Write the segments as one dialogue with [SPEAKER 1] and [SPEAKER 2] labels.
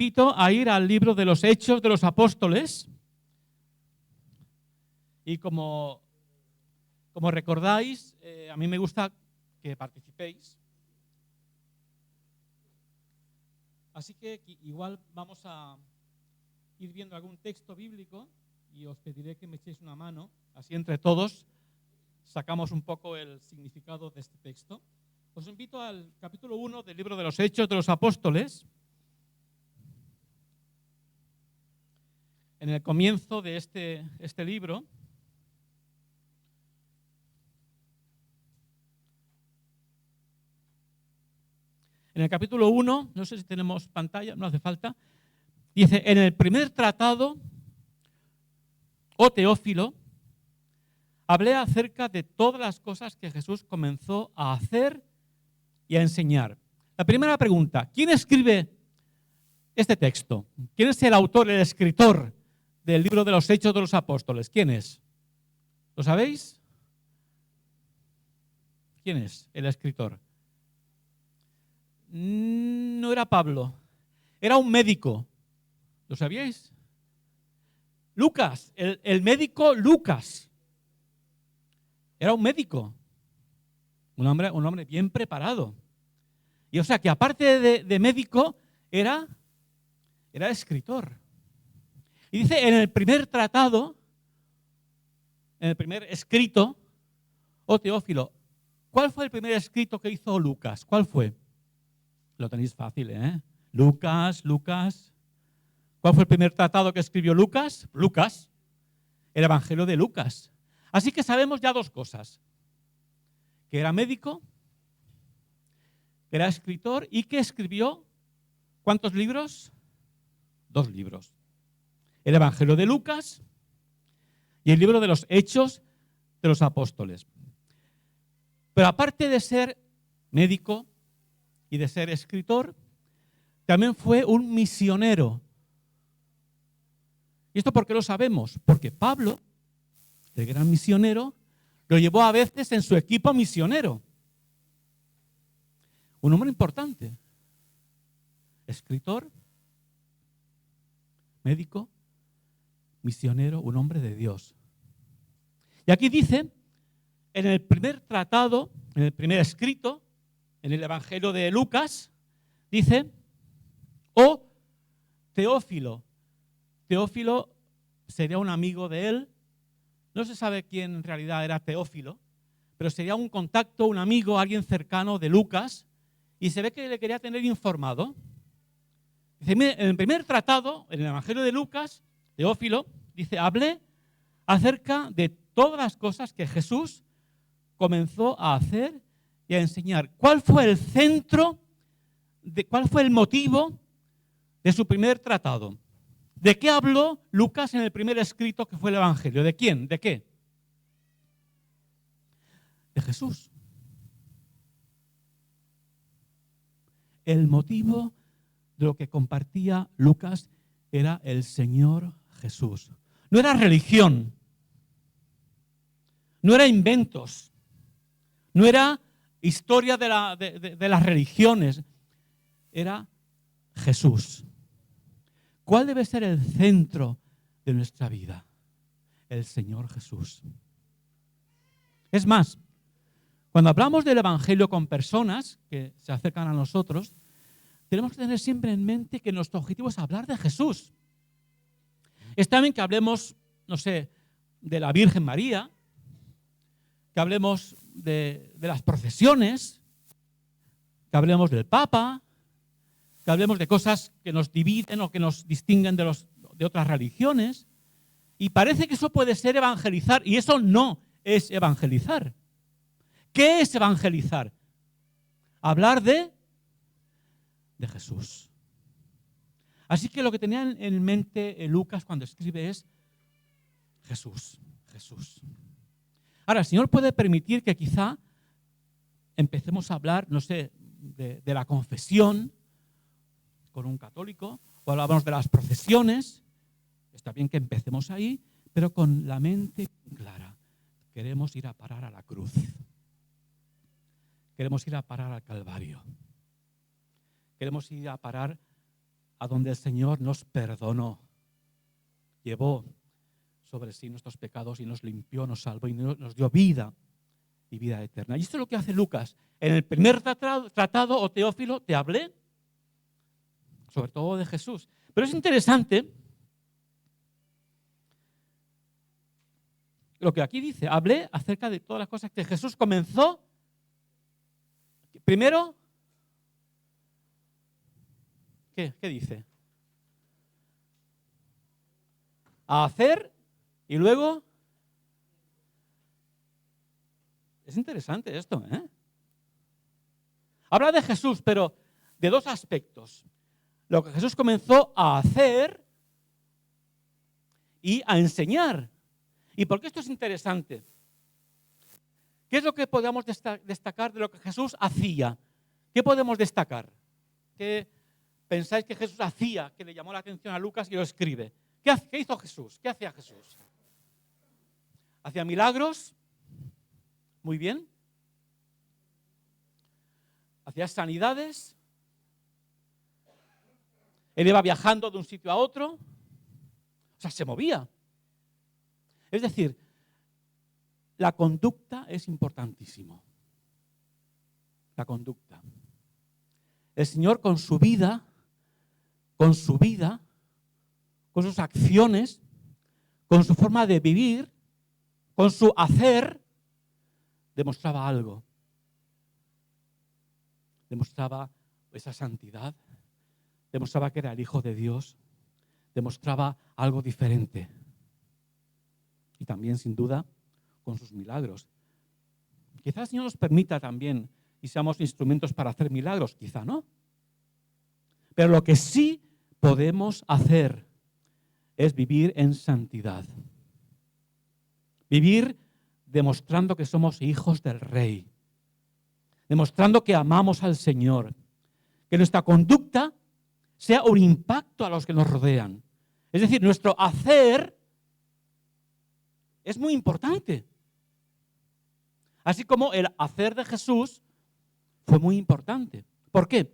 [SPEAKER 1] invito a ir al libro de los Hechos de los Apóstoles. Y como recordáis, a mí me gusta que participéis. Así que igual vamos a ir viendo algún texto bíblico y os pediré que me echéis una mano. Así entre todos sacamos un poco el significado de este texto. Os invito al capítulo 1 del libro de los Hechos de los Apóstoles. En el comienzo de este libro, en el capítulo 1, no sé si tenemos pantalla, no hace falta, dice: en el primer tratado, oh Teófilo, hablé acerca de todas las cosas que Jesús comenzó a hacer y a enseñar. La primera pregunta: ¿quién escribe este texto? ¿Quién es el autor, el escritor del libro de los Hechos de los Apóstoles? ¿Quién es? ¿Lo sabéis? ¿Quién es el escritor? No era Pablo, era un médico. ¿Lo sabíais? Lucas, el médico Lucas. Era un médico, un hombre bien preparado. Y o sea que aparte de médico, era escritor. Y dice en el primer tratado, en el primer escrito, oh Teófilo, ¿cuál fue el primer escrito que hizo Lucas? ¿Cuál fue? Lo tenéis fácil, ¿eh? Lucas. ¿Cuál fue el primer tratado que escribió Lucas? Lucas, el Evangelio de Lucas. Así que sabemos ya dos cosas: que era médico, que era escritor y que escribió, ¿cuántos libros? 2 libros. El Evangelio de Lucas y el libro de los Hechos de los Apóstoles. Pero aparte de ser médico y de ser escritor, también fue un misionero. ¿Y esto por qué lo sabemos? Porque Pablo, el gran misionero, lo llevó a veces en su equipo misionero. Un hombre importante. Escritor, médico, misionero, un hombre de Dios. Y aquí dice, en el primer tratado, en el primer escrito, en el Evangelio de Lucas, dice: oh Teófilo. Teófilo sería un amigo de él. No se sabe quién en realidad era Teófilo, pero sería un contacto, un amigo, alguien cercano de Lucas, y se ve que le quería tener informado. Dice, en el primer tratado, en el Evangelio de Lucas, Teófilo, dice: hablé acerca de todas las cosas que Jesús comenzó a hacer y a enseñar. ¿Cuál fue el centro, cuál fue el motivo de su primer tratado? ¿De qué habló Lucas en el primer escrito que fue el Evangelio? ¿De quién? ¿De qué? De Jesús. El motivo de lo que compartía Lucas era el Señor Jesús. No era religión, no era inventos, no era historia de las religiones, era Jesús. ¿Cuál debe ser el centro de nuestra vida? El Señor Jesús. Es más, cuando hablamos del Evangelio con personas que se acercan a nosotros, tenemos que tener siempre en mente que nuestro objetivo es hablar de Jesús. Está bien que hablemos, no sé, de la Virgen María, que hablemos de las procesiones, que hablemos del Papa, que hablemos de cosas que nos dividen o que nos distinguen de otras religiones. Y parece que eso puede ser evangelizar, y eso no es evangelizar. ¿Qué es evangelizar? Hablar de Jesús. Así que lo que tenía en mente Lucas cuando escribe es Jesús. Ahora, el Señor puede permitir que quizá empecemos a hablar, no sé, de la confesión con un católico, o hablamos de las procesiones. Está bien que empecemos ahí, pero con la mente clara. Queremos ir a parar a la cruz. Queremos ir a parar al Calvario. Queremos ir a parar a donde el Señor nos perdonó. Llevó sobre sí nuestros pecados y nos limpió, nos salvó y nos dio vida y vida eterna. Y esto es lo que hace Lucas. En el primer tratado, o Teófilo, te hablé sobre todo de Jesús. Pero es interesante lo que aquí dice. Hablé acerca de todas las cosas que Jesús comenzó. Primero, ¿qué dice? A hacer y luego... Es interesante esto, ¿eh? Habla de Jesús, pero de dos aspectos. Lo que Jesús comenzó a hacer y a enseñar. ¿Y por qué esto es interesante? ¿Qué es lo que podemos destacar de lo que Jesús hacía? ¿Qué podemos destacar? ¿Qué pensáis que Jesús hacía que le llamó la atención a Lucas y lo escribe? ¿Qué hizo Jesús? ¿Qué hacía Jesús? ¿Hacía milagros? Muy bien. ¿Hacía sanidades? Él iba viajando de un sitio a otro. O sea, se movía. Es decir, la conducta es importantísimo. La conducta. El Señor con su vida, con sus acciones, con su forma de vivir, con su hacer, demostraba algo. Demostraba esa santidad, demostraba que era el Hijo de Dios, demostraba algo diferente. Y también, sin duda, con sus milagros. Quizás el Señor nos permita también y seamos instrumentos para hacer milagros, quizá no. Pero lo que sí podemos hacer es vivir en santidad. Vivir demostrando que somos hijos del Rey. Demostrando que amamos al Señor. Que nuestra conducta sea un impacto a los que nos rodean. Es decir, nuestro hacer es muy importante. Así como el hacer de Jesús fue muy importante. ¿Por qué?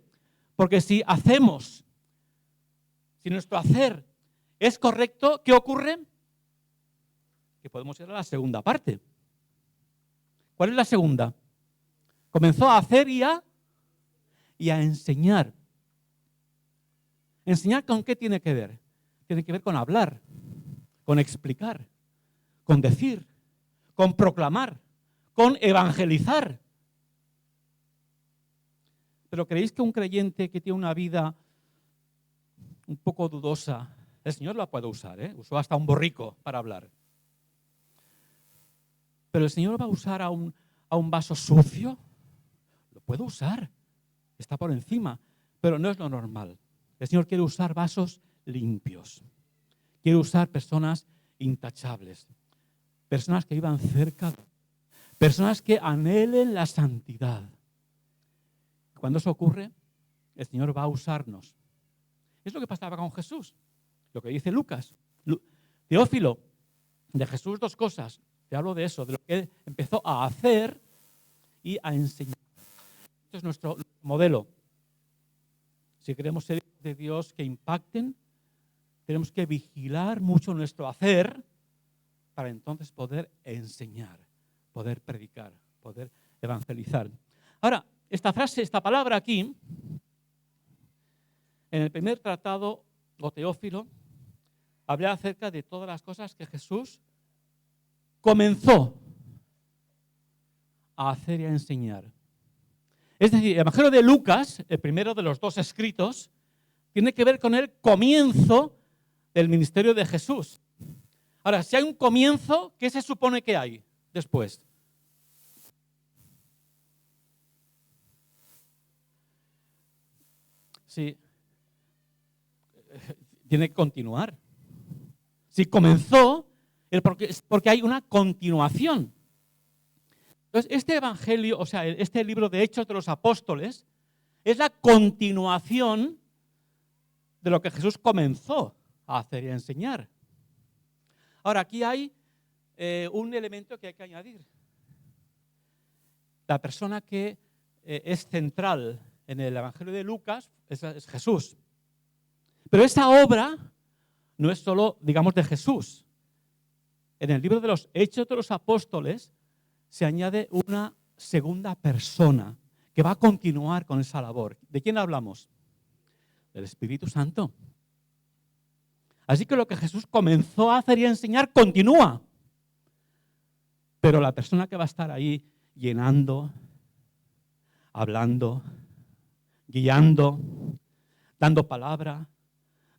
[SPEAKER 1] Porque si nuestro hacer es correcto, ¿qué ocurre? Que podemos ir a la segunda parte. ¿Cuál es la segunda? Comenzó a hacer y a enseñar. ¿Enseñar con qué tiene que ver? Tiene que ver con hablar, con explicar, con decir, con proclamar, con evangelizar. Pero ¿creéis que un creyente que tiene una vida un poco dudosa, el Señor la puede usar, ¿eh? Usó hasta un borrico para hablar. Pero el Señor va a usar a un vaso sucio. Lo puede usar. Está por encima. Pero no es lo normal. El Señor quiere usar vasos limpios. Quiere usar personas intachables. Personas que vivan cerca. Personas que anhelen la santidad. Cuando eso ocurre, el Señor va a usarnos. Es lo que pasaba con Jesús. Lo que dice Lucas. Teófilo, de Jesús dos cosas. Te hablo de eso, de lo que él empezó a hacer y a enseñar. Este es nuestro modelo. Si queremos ser de Dios que impacten, tenemos que vigilar mucho nuestro hacer para entonces poder enseñar, poder predicar, poder evangelizar. Ahora, esta frase, esta palabra aquí, en el primer tratado, o Teófilo, hablé acerca de todas las cosas que Jesús comenzó a hacer y a enseñar. Es decir, el Evangelio de Lucas, el primero de los dos escritos, tiene que ver con el comienzo del ministerio de Jesús. Ahora, si hay un comienzo, ¿qué se supone que hay después? Sí, tiene que continuar. Si comenzó, es porque hay una continuación. Entonces, este evangelio, o sea, este libro de Hechos de los Apóstoles, es la continuación de lo que Jesús comenzó a hacer y a enseñar. Ahora, aquí hay un elemento que hay que añadir. La persona que es central en el evangelio de Lucas es Jesús. Pero esa obra no es solo, digamos, de Jesús. En el libro de los Hechos de los Apóstoles se añade una segunda persona que va a continuar con esa labor. ¿De quién hablamos? Del Espíritu Santo. Así que lo que Jesús comenzó a hacer y a enseñar continúa. Pero la persona que va a estar ahí llenando, hablando, guiando, dando palabra,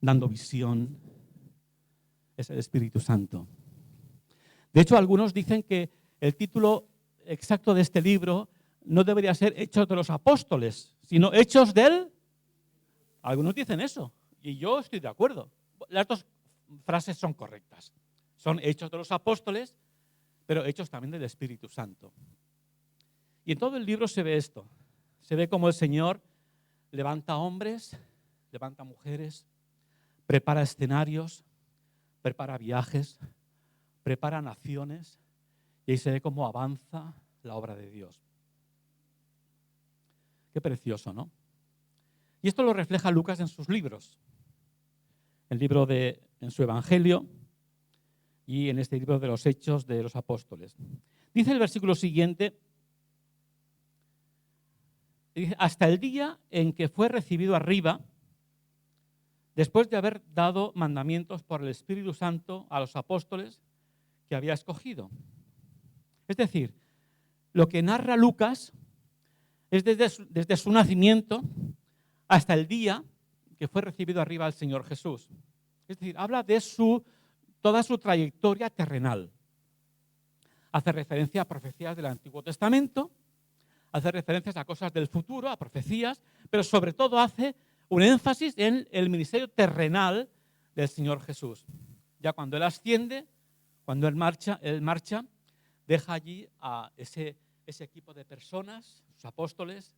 [SPEAKER 1] dando visión, es el Espíritu Santo. De hecho, algunos dicen que el título exacto de este libro no debería ser Hechos de los Apóstoles, sino Hechos del... Algunos dicen eso, y yo estoy de acuerdo. Las dos frases son correctas. Son Hechos de los Apóstoles, pero hechos también del Espíritu Santo. Y en todo el libro se ve esto. Se ve cómo el Señor levanta hombres, levanta mujeres, prepara escenarios, prepara viajes, prepara naciones, y ahí se ve cómo avanza la obra de Dios. Qué precioso, ¿no? Y esto lo refleja Lucas en sus libros. En su Evangelio y en este libro de los Hechos de los Apóstoles. Dice el versículo siguiente, dice, hasta el día en que fue recibido arriba, después de haber dado mandamientos por el Espíritu Santo a los apóstoles que había escogido. Es decir, lo que narra Lucas es desde su nacimiento hasta el día que fue recibido arriba al Señor Jesús. Es decir, habla de toda su trayectoria terrenal. Hace referencia a profecías del Antiguo Testamento, hace referencias a cosas del futuro, a profecías, pero sobre todo hace un énfasis en el ministerio terrenal del Señor Jesús. Ya cuando Él asciende, cuando Él marcha, deja allí a ese equipo de personas, sus apóstoles,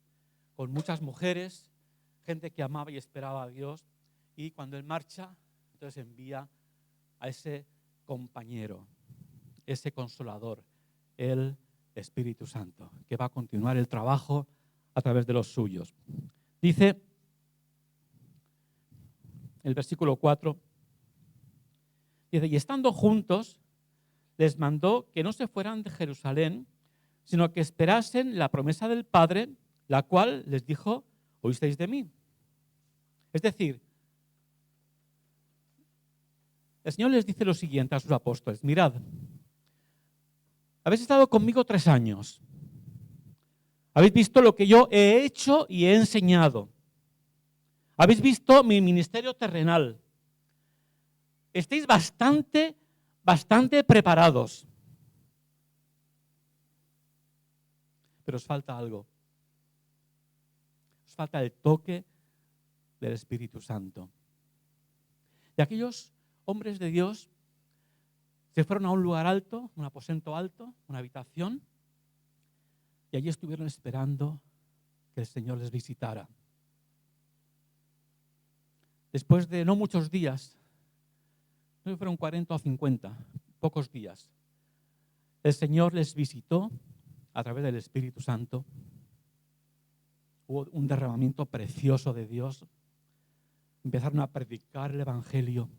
[SPEAKER 1] con muchas mujeres, gente que amaba y esperaba a Dios, y cuando Él marcha, entonces envía a ese compañero, ese consolador, el Espíritu Santo, que va a continuar el trabajo a través de los suyos. Dice el versículo 4, dice, y estando juntos, les mandó que no se fueran de Jerusalén, sino que esperasen la promesa del Padre, la cual les dijo, oísteis de mí. Es decir, el Señor les dice lo siguiente a sus apóstoles, mirad, habéis estado conmigo 3 años, habéis visto lo que yo he hecho y he enseñado, habéis visto mi ministerio terrenal, estáis bastante preparados, pero os falta algo, os falta el toque del Espíritu Santo. Y aquellos hombres de Dios se fueron a un lugar alto, un aposento alto, una habitación, y allí estuvieron esperando que el Señor les visitara. Después de no muchos días, no fueron 40 o 50, pocos días, el Señor les visitó a través del Espíritu Santo. Hubo un derramamiento precioso de Dios. Empezaron a predicar el Evangelio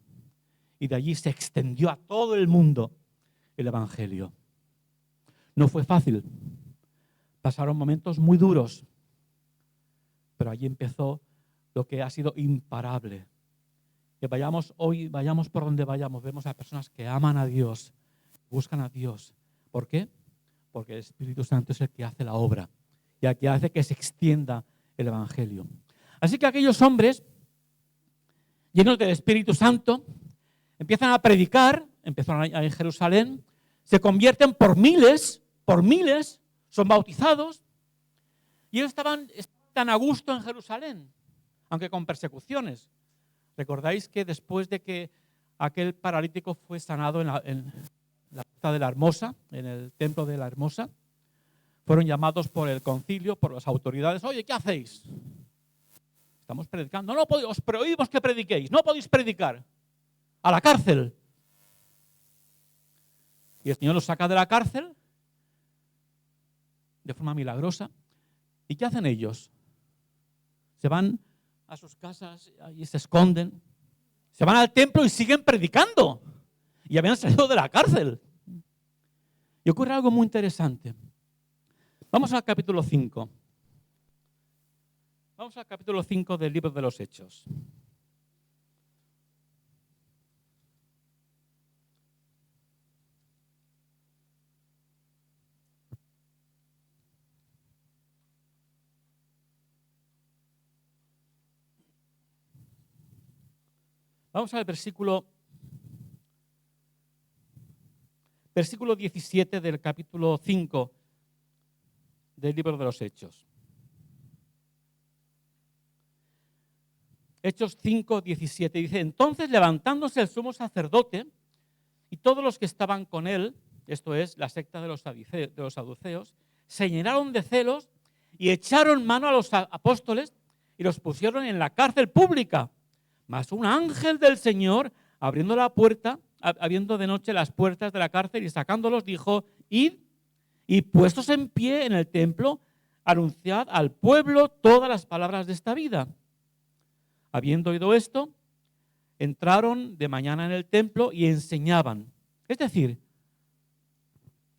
[SPEAKER 1] y de allí se extendió a todo el mundo el Evangelio. No fue fácil. Pasaron momentos muy duros, pero allí empezó lo que ha sido imparable. Que vayamos por donde vayamos, vemos a personas que aman a Dios, buscan a Dios. ¿Por qué? Porque el Espíritu Santo es el que hace la obra y el que hace que se extienda el Evangelio. Así que aquellos hombres, llenos del Espíritu Santo, empiezan a predicar, empezaron en Jerusalén, se convierten por miles, son bautizados, y ellos estaban tan a gusto en Jerusalén, aunque con persecuciones. ¿Recordáis que después de que aquel paralítico fue sanado en la puerta de la Hermosa, en el templo de la Hermosa, fueron llamados por el concilio, por las autoridades, oye, ¿qué hacéis? Estamos predicando. No podéis, os prohibimos que prediquéis, no podéis predicar. A la cárcel. Y el Señor los saca de la cárcel de forma milagrosa. ¿Y qué hacen ellos? Se van a sus casas y se esconden. Se van al templo y siguen predicando. Y habían salido de la cárcel. Y ocurre algo muy interesante. Vamos al capítulo 5. Vamos al capítulo 5 del libro de los Hechos. Vamos al versículo 17 del capítulo 5 del libro de los Hechos. Hechos 5, 17 dice: entonces levantándose el sumo sacerdote y todos los que estaban con él, esto es, la secta de los saduceos, se llenaron de celos y echaron mano a los apóstoles y los pusieron en la cárcel pública. Mas un ángel del Señor, abriendo la puerta, abriendo de noche las puertas de la cárcel y sacándolos, dijo: id y puestos en pie en el templo, anunciad al pueblo todas las palabras de esta vida. Habiendo oído esto, entraron de mañana en el templo y enseñaban. Es decir,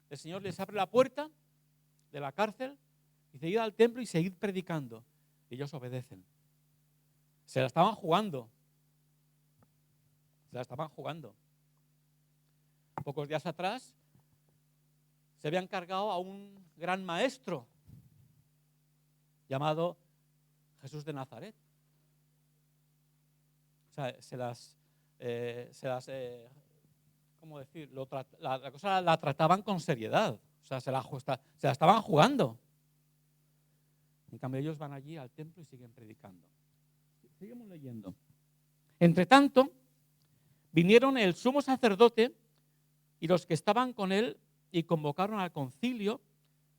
[SPEAKER 1] el Señor les abre la puerta de la cárcel y dice: id al templo y seguid predicando. Y ellos obedecen. Se la estaban jugando. Se la estaban jugando. Pocos días atrás se habían cargado a un gran maestro llamado Jesús de Nazaret. O sea, ¿cómo decir? La cosa la trataban con seriedad. O sea, se la estaban jugando. En cambio, ellos van allí al templo y siguen predicando. Seguimos leyendo. Entre tanto, vinieron el sumo sacerdote y los que estaban con él y convocaron al concilio,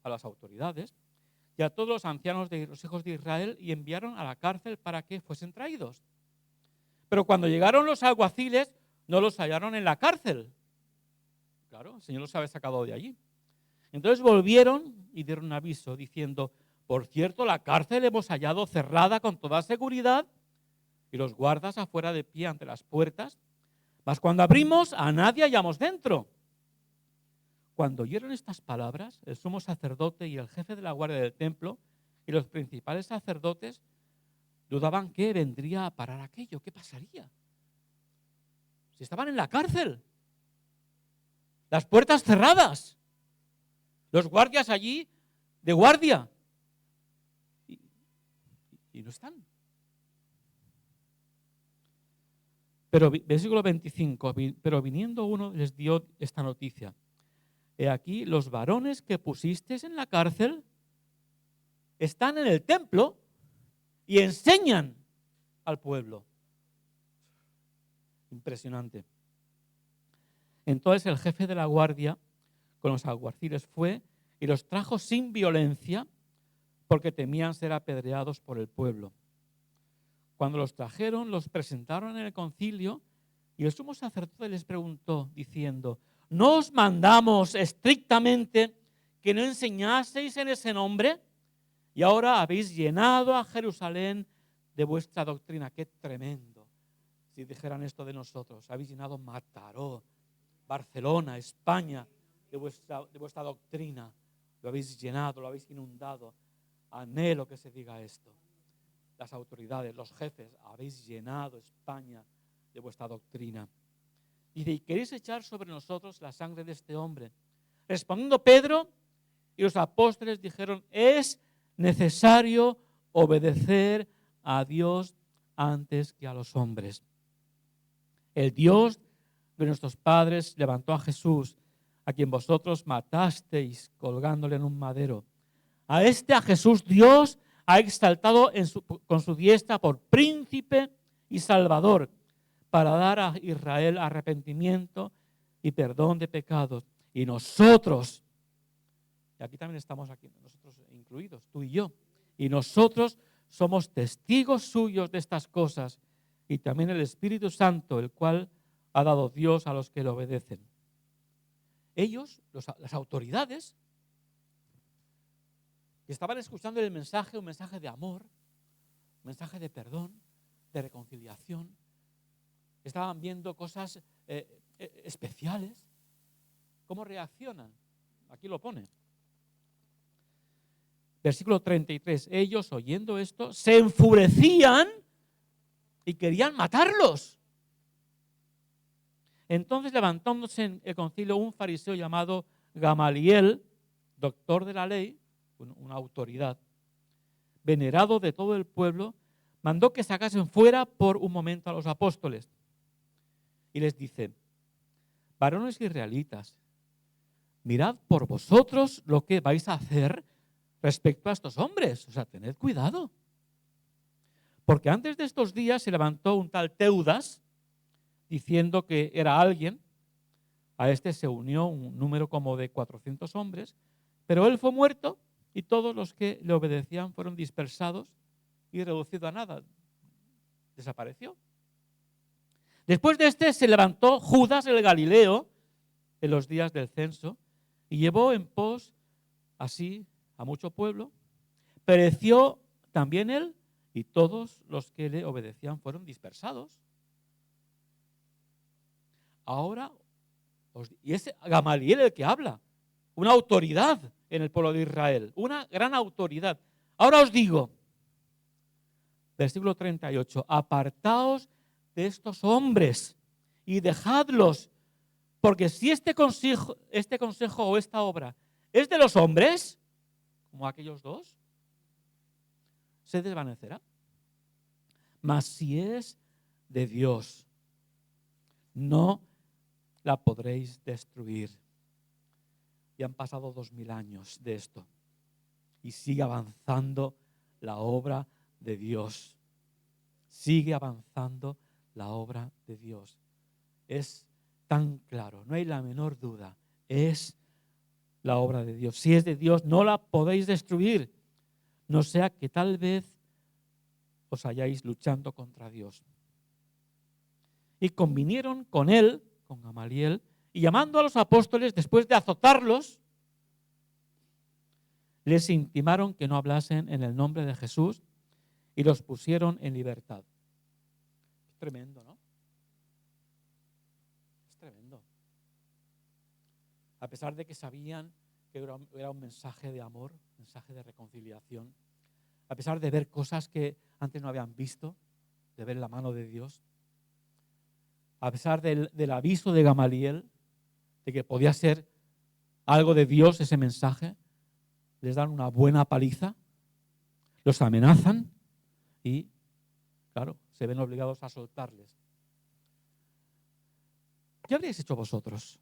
[SPEAKER 1] a las autoridades y a todos los ancianos de los hijos de Israel y enviaron a la cárcel para que fuesen traídos. Pero cuando llegaron los alguaciles, no los hallaron en la cárcel. Claro, el Señor los había sacado de allí. Entonces volvieron y dieron aviso diciendo: por cierto, la cárcel hemos hallado cerrada con toda seguridad y los guardas afuera de pie ante las puertas, mas cuando abrimos a nadie hallamos dentro. Cuando oyeron estas palabras, el sumo sacerdote y el jefe de la guardia del templo y los principales sacerdotes dudaban qué vendría a parar aquello, qué pasaría. Si estaban en la cárcel, las puertas cerradas, los guardias allí de guardia, y no están. Pero, versículo 25, pero viniendo uno les dio esta noticia: he aquí, los varones que pusisteis en la cárcel están en el templo y enseñan al pueblo. Impresionante. Entonces el jefe de la guardia con los alguaciles fue y los trajo sin violencia, porque temían ser apedreados por el pueblo. Cuando los trajeron, los presentaron en el concilio y el sumo sacerdote les preguntó diciendo: ¿no os mandamos estrictamente que no enseñaseis en ese nombre? Y ahora habéis llenado a Jerusalén de vuestra doctrina. ¡Qué tremendo! Si dijeran esto de nosotros: habéis llenado Mataró, Barcelona, España, de vuestra doctrina. Lo habéis llenado, lo habéis inundado. Anhelo que se diga esto. Las autoridades, los jefes, habéis llenado España de vuestra doctrina. Dice: ¿y queréis echar sobre nosotros la sangre de este hombre? Respondiendo Pedro y los apóstoles dijeron: es necesario obedecer a Dios antes que a los hombres. El Dios de nuestros padres levantó a Jesús, a quien vosotros matasteis colgándole en un madero. A Jesús, Dios ha exaltado con su diestra por príncipe y salvador, para dar a Israel arrepentimiento y perdón de pecados. Y nosotros, y aquí también estamos nosotros incluidos, tú y yo, y nosotros somos testigos suyos de estas cosas, y también el Espíritu Santo, el cual ha dado Dios a los que le obedecen. Ellos, las autoridades, que estaban escuchando el mensaje, un mensaje de amor, un mensaje de perdón, de reconciliación, estaban viendo cosas especiales. ¿Cómo reaccionan? Aquí lo pone. Versículo 33. Ellos, oyendo esto, se enfurecían y querían matarlos. Entonces, levantándose en el concilio un fariseo llamado Gamaliel, doctor de la ley, una autoridad, venerado de todo el pueblo, mandó que sacasen fuera por un momento a los apóstoles. Y les dice: varones israelitas, mirad por vosotros lo que vais a hacer respecto a estos hombres. O sea, tened cuidado. Porque antes de estos días se levantó un tal Teudas, diciendo que era alguien. A este se unió un número como de 400 hombres, pero él fue muerto y todos los que le obedecían fueron dispersados y reducidos a nada. Desapareció. Después de este se levantó Judas el Galileo en los días del censo y llevó en pos así a mucho pueblo. Pereció también él y todos los que le obedecían fueron dispersados. Ahora, y es Gamaliel el que habla, una autoridad en el pueblo de Israel, una gran autoridad. Ahora os digo, versículo 38, apartaos de estos hombres y dejadlos, porque si este consejo o esta obra es de los hombres, como aquellos dos, se desvanecerá. Mas si es de Dios, no la podréis destruir. Y han pasado 2000 años de esto y sigue avanzando la obra de Dios. Sigue avanzando la obra de Dios. Es tan claro, no hay la menor duda. Es la obra de Dios. Si es de Dios, no la podéis destruir. No sea que tal vez os halláis luchando contra Dios. Y convinieron con él, con Gamaliel, y llamando a los apóstoles, después de azotarlos, les intimaron que no hablasen en el nombre de Jesús y los pusieron en libertad. Es tremendo, ¿no? Es tremendo. A pesar de que sabían que era un mensaje de amor, un mensaje de reconciliación, a pesar de ver cosas que antes no habían visto, de ver la mano de Dios, a pesar del aviso de Gamaliel, de que podía ser algo de Dios ese mensaje, les dan una buena paliza, los amenazan y, claro, se ven obligados a soltarles. ¿Qué habríais hecho vosotros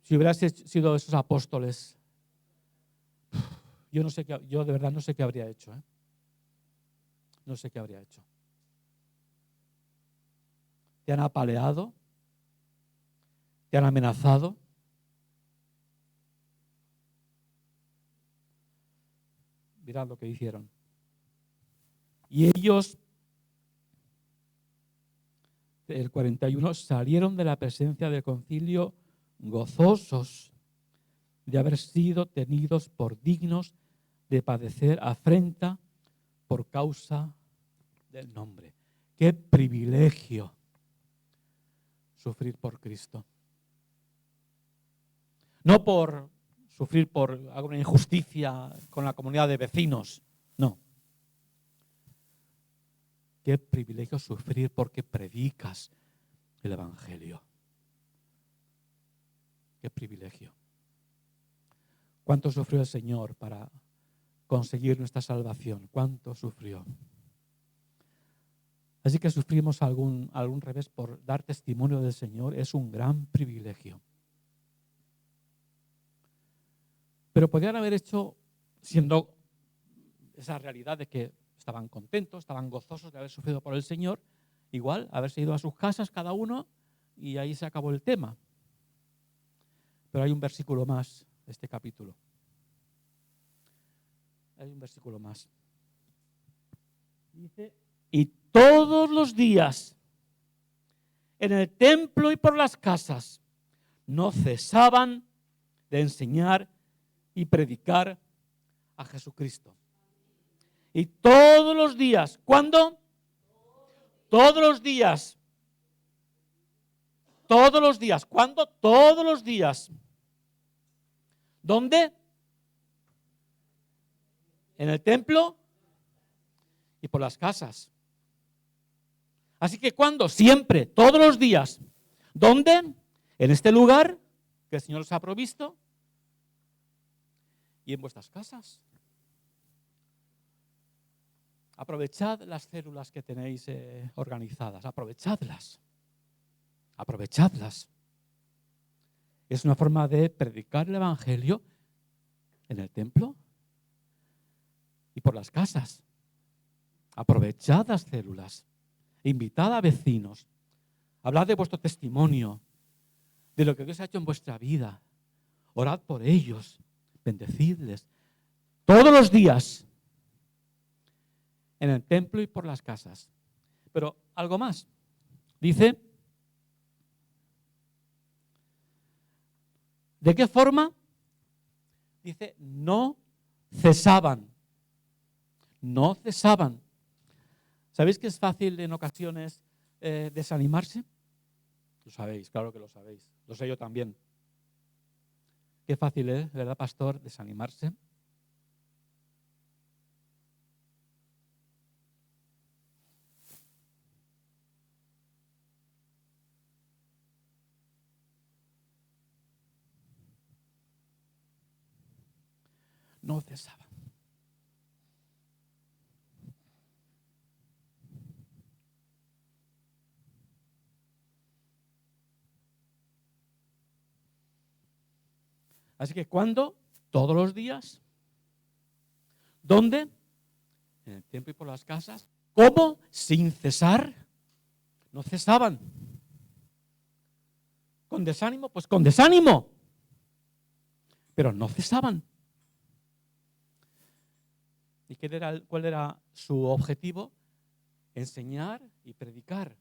[SPEAKER 1] si hubierais sido esos apóstoles? Yo de verdad no sé qué habría hecho. No sé qué habría hecho. Te han apaleado, te han amenazado. Mirad lo que hicieron. Y ellos, el 41, salieron de la presencia del concilio gozosos de haber sido tenidos por dignos de padecer afrenta por causa del nombre. ¡Qué privilegio sufrir por Cristo! No por sufrir por alguna injusticia con la comunidad de vecinos, no. Qué privilegio sufrir porque predicas el Evangelio. Qué privilegio. ¿Cuánto sufrió el Señor para conseguir nuestra salvación? ¿Cuánto sufrió? Así que sufrimos algún revés por dar testimonio del Señor. Es un gran privilegio. Pero podrían haber hecho, siendo esa realidad de que estaban contentos, estaban gozosos de haber sufrido por el Señor, igual haberse ido a sus casas cada uno y ahí se acabó el tema. Pero hay un versículo más de este capítulo. Hay un versículo más. Dice: y todos los días en el templo y por las casas no cesaban de enseñar y predicar a Jesucristo. Y todos los días, ¿cuándo? Todos los días. Todos los días. ¿Cuándo? Todos los días. ¿Dónde? En el templo y por las casas. Así que ¿cuándo? Siempre, todos los días. ¿Dónde? En este lugar que el Señor os ha provisto y en vuestras casas. Aprovechad las células que tenéis organizadas, aprovechadlas. Aprovechadlas. Es una forma de predicar el Evangelio en el templo y por las casas. Aprovechad las células. Invitad a vecinos. Hablad de vuestro testimonio, de lo que Dios ha hecho en vuestra vida. Orad por ellos. Bendecidles. Todos los días. En el templo y por las casas. Pero algo más. Dice, ¿de qué forma? Dice, no cesaban. No cesaban. ¿Sabéis que es fácil en ocasiones desanimarse? Lo sabéis, claro que lo sabéis. Lo sé yo también. Qué fácil es, ¿verdad, pastor? Desanimarse. No cesaban. Así que ¿cuándo? Todos los días. ¿Dónde? En el templo y por las casas. ¿Cómo? Sin cesar. No cesaban. ¿Con desánimo? Pues con desánimo. Pero no cesaban. ¿Y cuál era su objetivo? Enseñar y predicar.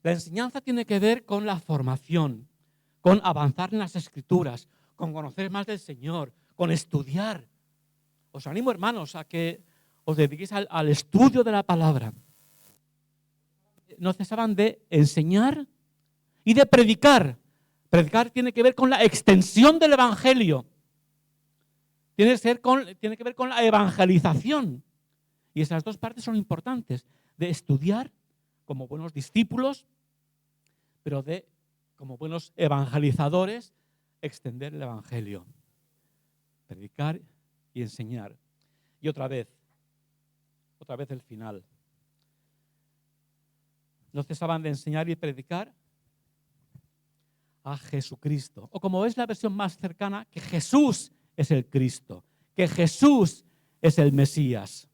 [SPEAKER 1] La enseñanza tiene que ver con la formación, con avanzar en las Escrituras, con conocer más del Señor, con estudiar. Os animo, hermanos, a que os dediquéis al estudio de la palabra. No cesaban de enseñar y de predicar. Predicar tiene que ver con la extensión del Evangelio. Tiene que ver con la evangelización. Y esas dos partes son importantes. De estudiar como buenos discípulos, pero como buenos evangelizadores, extender el Evangelio. Predicar y enseñar. Y otra vez el final. No cesaban de enseñar y predicar a Jesucristo. O como es la versión más cercana, que Jesús es el Cristo, que Jesús es el Mesías.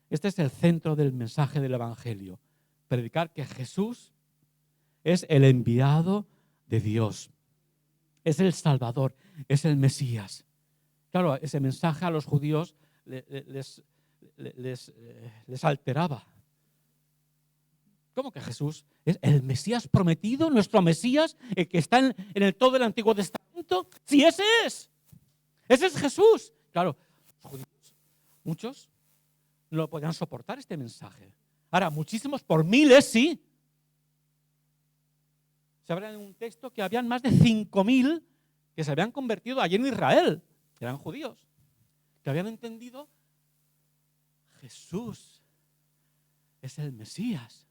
[SPEAKER 1] Este es el centro del mensaje del Evangelio. Predicar que Jesús es el enviado de Dios. Es el Salvador, es el Mesías. Claro, ese mensaje a los judíos les alteraba. ¿Cómo que Jesús es el Mesías prometido, nuestro Mesías, el que está en todo el Antiguo Testamento? Sí, ese es. Ese es Jesús. Claro, los judíos, muchos no lo podían soportar este mensaje. Ahora, muchísimos, por miles, sí. Se habla en un texto que habían más de 5.000 que se habían convertido allí en Israel, que eran judíos, que habían entendido Jesús es el Mesías.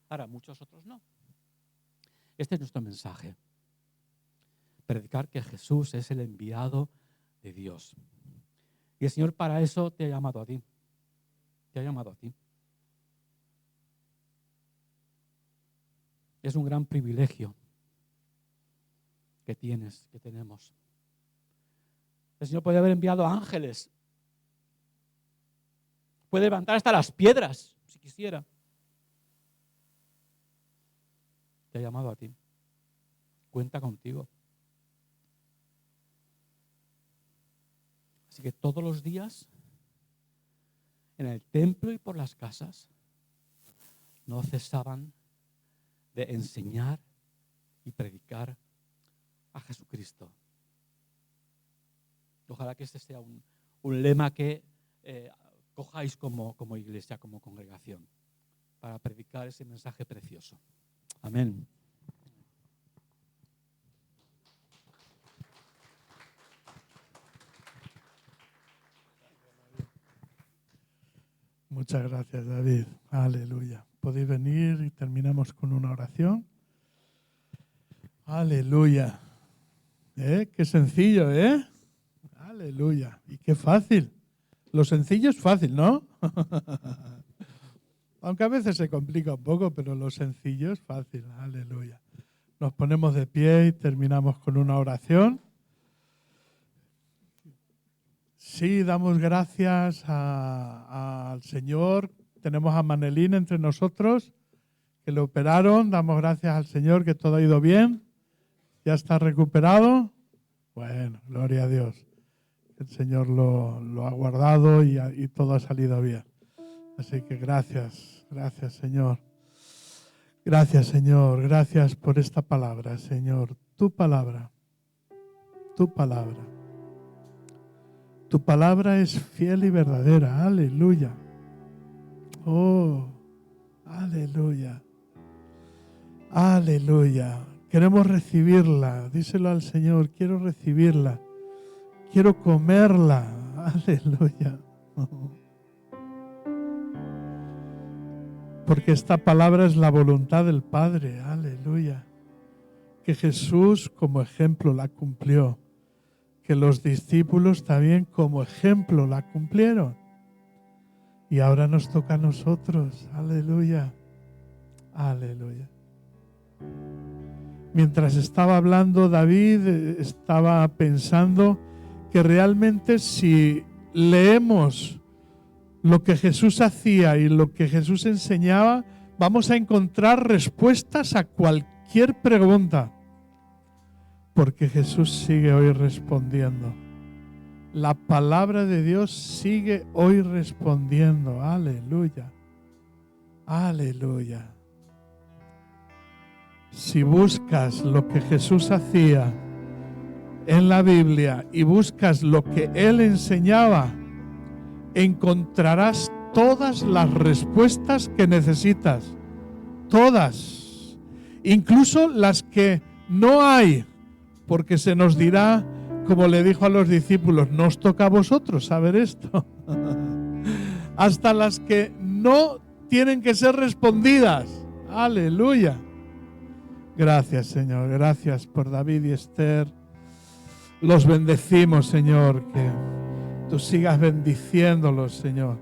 [SPEAKER 1] Ahora, muchos otros no. Este es nuestro mensaje. Predicar que Jesús es el enviado de Dios. Y el Señor para eso te ha llamado a ti. Te ha llamado a ti. Es un gran privilegio que tienes, que tenemos. El Señor puede haber enviado ángeles. Puede levantar hasta las piedras, si quisiera. Te ha llamado a ti. Cuenta contigo. Así que todos los días, en el templo y por las casas, no cesaban de enseñar y predicar a Jesucristo. Ojalá que este sea un lema que cojáis como iglesia, como congregación. para predicar ese mensaje precioso. Amén.
[SPEAKER 2] Muchas gracias, David. Aleluya. Podéis venir y terminamos con una oración. Aleluya. Qué sencillo, ¿eh? Aleluya. Y qué fácil. Lo sencillo es fácil, ¿no? Aunque a veces se complica un poco, pero lo sencillo es fácil. Aleluya. Nos ponemos de pie y terminamos con una oración. Sí, damos gracias al Señor. Tenemos a Manelín entre nosotros, que le operaron. Damos gracias al Señor que todo ha ido bien. ¿Ya está recuperado? Bueno, gloria a Dios. El Señor lo ha guardado y todo ha salido bien. Así que gracias Señor. Gracias Señor, gracias por esta palabra, Señor. Tu palabra es fiel y verdadera. Aleluya. Oh, aleluya. Aleluya. Queremos recibirla. Díselo al Señor, quiero recibirla. Quiero comerla. Aleluya. Porque esta palabra es la voluntad del Padre. Aleluya. Que Jesús como ejemplo la cumplió. Que los discípulos también como ejemplo la cumplieron. Y ahora nos toca a nosotros. Aleluya. Aleluya. Mientras estaba hablando, David estaba pensando que realmente si leemos lo que Jesús hacía y lo que Jesús enseñaba, vamos a encontrar respuestas a cualquier pregunta. Porque Jesús sigue hoy respondiendo. La palabra de Dios sigue hoy respondiendo. Aleluya. Aleluya. Si buscas lo que Jesús hacía en la Biblia y buscas lo que Él enseñaba, encontrarás todas las respuestas que necesitas. Todas. Incluso las que no hay, porque se nos dirá, como le dijo a los discípulos, no os toca a vosotros saber esto. Hasta las que no tienen que ser respondidas. Aleluya. Gracias, Señor. Gracias por David y Esther. Los bendecimos, Señor. Que tú sigas bendiciéndolos, Señor.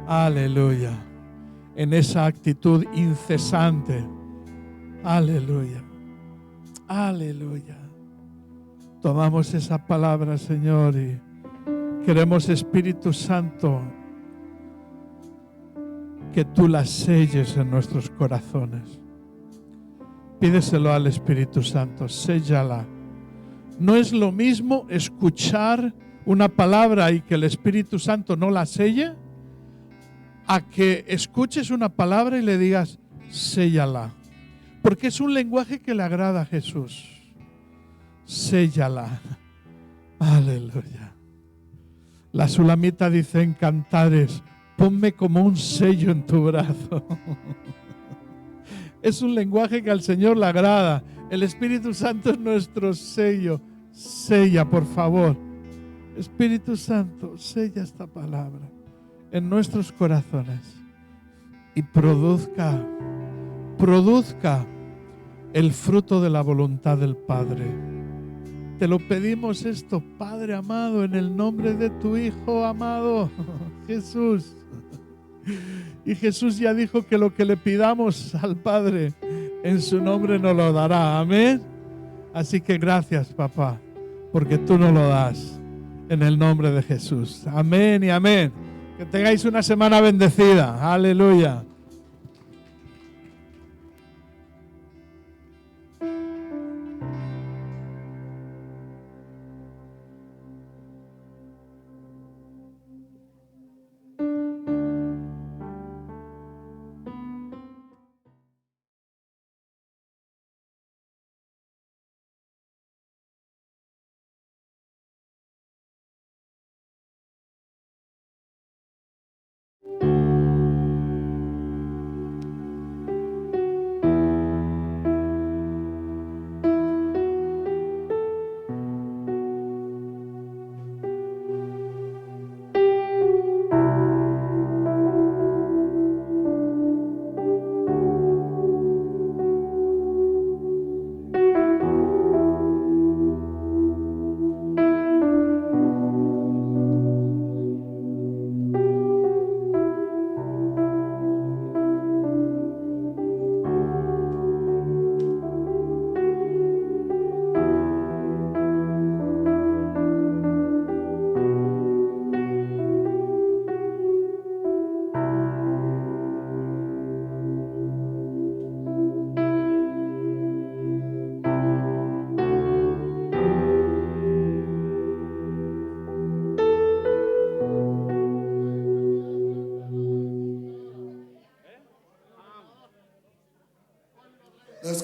[SPEAKER 2] Aleluya. En esa actitud incesante. Aleluya. Aleluya. Tomamos esa palabra, Señor, y queremos, Espíritu Santo, que tú la selles en nuestros corazones. Pídeselo al Espíritu Santo, séllala. No es lo mismo escuchar una palabra y que el Espíritu Santo no la selle, a que escuches una palabra y le digas, séllala. Porque es un lenguaje que le agrada a Jesús. Séllala. Aleluya. La sulamita dice en Cantares, ponme como un sello en tu brazo. Es un lenguaje que al Señor le agrada. El Espíritu Santo es nuestro sello. Sella, por favor. Espíritu Santo, sella esta palabra en nuestros corazones y produzca el fruto de la voluntad del Padre. Te lo pedimos esto, Padre amado, en el nombre de tu Hijo amado, Jesús. Y Jesús ya dijo que lo que le pidamos al Padre en su nombre nos lo dará. Amén. Así que gracias, papá, porque tú nos lo das en el nombre de Jesús. Amén y amén. Que tengáis una semana bendecida. Aleluya.
[SPEAKER 3] Let's